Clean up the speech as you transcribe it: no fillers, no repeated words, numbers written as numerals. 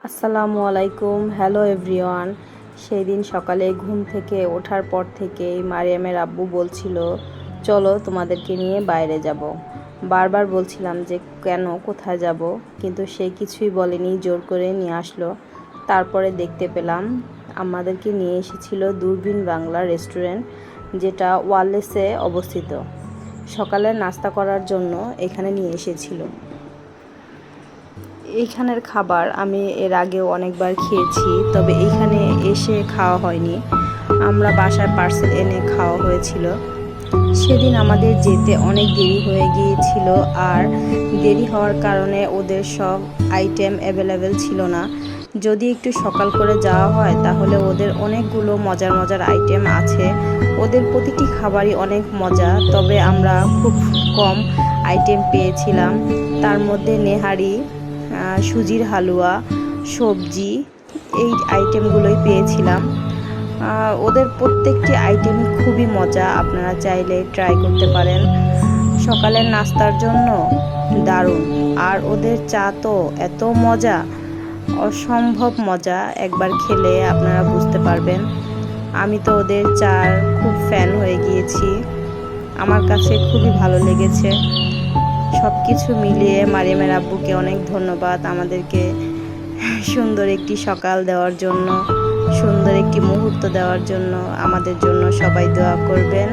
আসসালামু আলাইকুম, hello everyone. সেই দিন সকালে ঘুম থেকে ওঠার পর থেকেই মারিয়ামের আব্বু বলছিল, চলো তোমাদেরকে নিয়ে বাইরে যাব। বারবার বলছিলাম যে কেন, কোথায় যাব, কিন্তু সে কিছুই বলেনি, জোর করে নিয়ে আসলো। তারপরে দেখতে পেলাম আমাদেরকে নিয়ে এসেছিল দূরবীন বাংলা রেস্টুরেন্ট, যেটা ওয়ারলেসে অবস্থিত। সকালের নাস্তা করার জন্য এখানে নিয়ে এসেছিল। এইখানের খাবার আমি এর আগেও অনেকবার খেয়েছি, তবে এইখানে এসে খাওয়া হয়নি। আমরা বাসায় পার্সেল এনে খাওয়া হয়েছিল। সেদিন আমাদের যেতে অনেক দেরি হয়ে গিয়েছিল, আর দেরি হওয়ার কারণে ওদের সব আইটেম অ্যাভেলেবেল ছিল না। যদি একটু সকাল করে যাওয়া হয় তাহলে ওদের অনেকগুলো মজার মজার আইটেম আছে। ওদের প্রতিটি খাবারই অনেক মজা, তবে আমরা খুব কম আইটেম পেয়েছিলাম। তার মধ্যে নেহারি, সুজির হালুয়া, সবজি, এই আইটেমগুলোই পেয়েছিলাম। ওদের প্রত্যেকটি আইটেম খুবই মজা, আপনারা চাইলে ট্রাই করতে পারেন। সকালের নাস্তার জন্য দারুণ। আর ওদের চা তো এত মজা, অসম্ভব মজা, একবার খেলে আপনারা বুঝতে পারবেন। আমি তো ওদের চার খুব ফ্যান হয়ে গিয়েছি, আমার কাছে খুবই ভালো লেগেছে। সব কিছু মিলিয়ে মারিয়ামের আব্বুকে অনেক ধন্যবাদ আমাদেরকে সুন্দর একটি সকাল দেওয়ার জন্য, সুন্দর একটি মুহূর্ত দেওয়ার জন্য। আমাদের জন্য সবাই দোয়া করবেন।